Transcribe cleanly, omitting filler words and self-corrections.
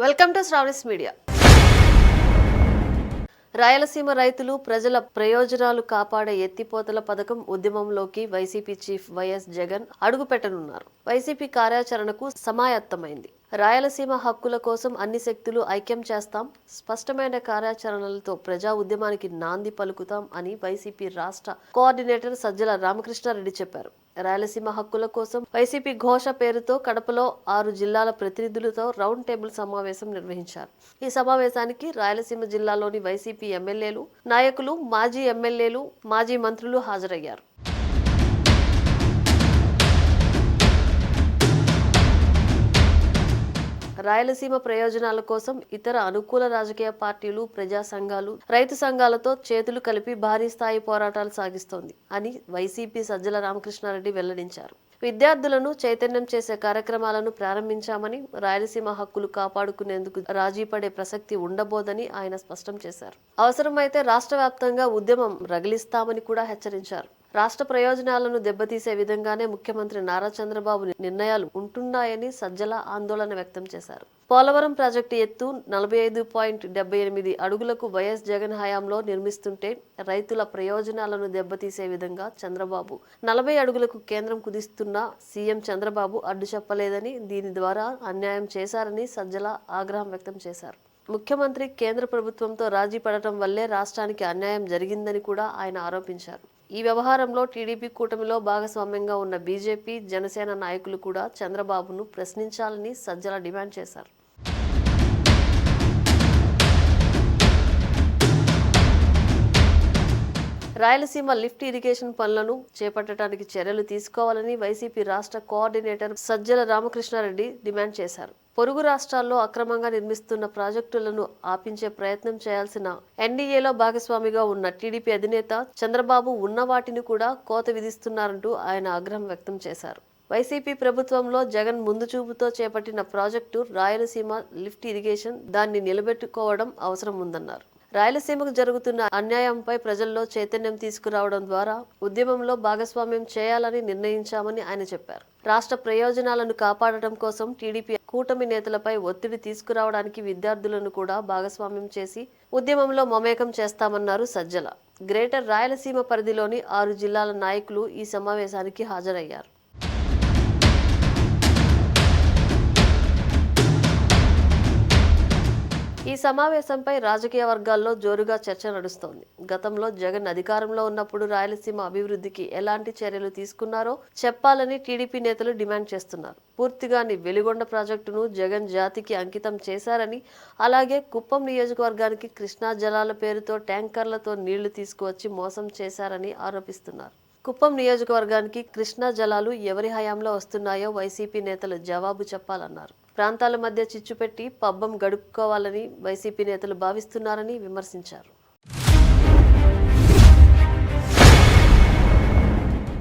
Welcome to Sravani's media. Rayalaseema రైతులు ప్రజల ప్రయోజనాలు కాపాడే ఎత్తిపోతల పథకం ఉద్యమంలోకి వైసీపీ చీఫ్ వైఎస్ జగన్ అడుగుపెట్టనున్నారు. వైసీపీ కార్యాచరణకు సమాయత్తమైంది. రాయలసీమ హక్కుల కోసం అన్ని శక్తులు ఐక్యం చేస్తాం, స్పష్టమైన కార్యాచరణలతో ప్రజా ఉద్యమానికి నాంది పలుకుతాం అని వైసీపీ రాష్ట్ర కోఆర్డినేటర్ సజ్జల రామకృష్ణారెడ్డి చెప్పారు. రాయలసీమ హక్కుల కోసం వైసీపీ ఘోష పేరుతో కడపలో 6 జిల్లాల ప్రతినిధులతో రౌండ్ టేబుల్ సమావేశం నిర్వహించారు. ఈ సమావేశానికి రాయలసీమ జిల్లాలోని వైసీపీ ఎమ్మెల్యేలు, నాయకులు, మాజీ ఎమ్మెల్యేలు, మాజీ మంత్రులు హాజరయ్యారు. రాయలసీమ ప్రయోజనాల కోసం ఇతర అనుకూల రాజకీయ పార్టీలు, ప్రజా సంఘాలు, రైతు సంఘాలతో చేతులు కలిపి భారీ స్థాయి పోరాటాలు సాగిస్తోంది అని వైసీపీ సజ్జల రామకృష్ణారెడ్డి వెల్లడించారు. విద్యార్థులను చైతన్యం చేసే కార్యక్రమాలను ప్రారంభించామని, రాయలసీమ హక్కులు కాపాడుకునేందుకు రాజీ పడే ప్రసక్తి ఉండబోదని ఆయన స్పష్టం చేశారు. అవసరమైతే రాష్ట్ర వ్యాప్తంగా ఉద్యమం రగిలిస్తామని కూడా హెచ్చరించారు. రాష్ట్ర ప్రయోజనాలను దెబ్బతీసే విధంగానే ముఖ్యమంత్రి నారా చంద్రబాబు నిర్ణయాలు ఉంటున్నాయని సజ్జల ఆందోళన వ్యక్తం చేశారు. పోలవరం ప్రాజెక్టు ఎత్తు 45.78 అడుగులకు వైఎస్ జగన్ హయాంలో నిర్మిస్తుంటే రైతుల ప్రయోజనాలను దెబ్బతీసే విధంగా చంద్రబాబు 40 అడుగులకు కేంద్రం కుదిస్తున్నా సీఎం చంద్రబాబు అడ్డు చెప్పలేదని, దీని ద్వారా అన్యాయం చేశారని సజ్జల ఆగ్రహం వ్యక్తం చేశారు. ముఖ్యమంత్రి కేంద్ర ప్రభుత్వంతో రాజీ పడటం వల్లే రాష్ట్రానికి అన్యాయం జరిగిందని కూడా ఆయన ఆరోపించారు. ఈ వ్యవహారంలో టీడీపీ కూటమిలో భాగస్వామ్యంగా ఉన్న బీజేపీ, జనసేన నాయకులు కూడా చంద్రబాబును ప్రశ్నించాలని సజ్జల డిమాండ్ చేశారు. రాయలసీమ లిఫ్ట్ ఇరిగేషన్ పనులను చేపట్టడానికి చర్యలు తీసుకోవాలని వైసీపీ రాష్ట్ర కోఆర్డినేటర్ సజ్జల రామకృష్ణారెడ్డి డిమాండ్ చేశారు. పొరుగు రాష్ట్రాల్లో అక్రమంగా నిర్మిస్తున్న ప్రాజెక్టులను ఆపించే ప్రయత్నం చేయాల్సిన ఎన్డీఏలో భాగస్వామిగా ఉన్న టీడీపీ అధినేత చంద్రబాబు ఉన్న వాటిని కూడా కోత విధిస్తున్నారంటూ ఆయన ఆగ్రహం వ్యక్తం చేశారు. వైసీపీ ప్రభుత్వంలో జగన్ ముందు చూపుతో చేపట్టిన ప్రాజెక్టు రాయలసీమ లిఫ్ట్ ఇరిగేషన్, దాన్ని నిలబెట్టుకోవడం అవసరం ఉందన్నారు. రాయలసీమకు జరుగుతున్న అన్యాయంపై ప్రజల్లో చైతన్యం తీసుకురావడం ద్వారా ఉద్యమంలో భాగస్వామ్యం చేయాలని నిర్ణయించామని ఆయన చెప్పారు. రాష్ట్ర ప్రయోజనాలను కాపాడటం కోసం టీడీపీ కూటమి నేతలపై ఒత్తిడి తీసుకురావడానికి విద్యార్థులను కూడా భాగస్వామ్యం చేసి ఉద్యమంలో మమేకం చేస్తామన్నారు సజ్జల. గ్రేటర్ రాయలసీమ పరిధిలోని 6 జిల్లాల నాయకులు ఈ సమావేశానికి హాజరయ్యారు. ఈ సమావేశంపై రాజకీయ వర్గాల్లో జోరుగా చర్చ నడుస్తోంది. గతంలో జగన్ అధికారంలో ఉన్నప్పుడు రాయలసీమ అభివృద్ధికి ఎలాంటి చర్యలు తీసుకున్నారో చెప్పాలని టీడీపీ నేతలు డిమాండ్ చేస్తున్నారు. పూర్తిగాని వెలిగొండ ప్రాజెక్టును జగన్ జాతికి అంకితం చేశారని, అలాగే కుప్పం నియోజకవర్గానికి కృష్ణా జలాల పేరుతో ట్యాంకర్లతో నీళ్లు తీసుకువచ్చి మోసం చేశారని ఆరోపిస్తున్నారు. కుప్పం నియోజకవర్గానికి కృష్ణా జలాలు ఎవరి హయాంలో వస్తున్నాయో వైసీపీ నేతలు జవాబు చెప్పాలన్నారు. ప్రాంతాల మధ్య చిచ్చు పెట్టి పబ్బం గడుపుకోవాలని వైసీపీ నేతలు భావిస్తున్నారని విమర్శించారు.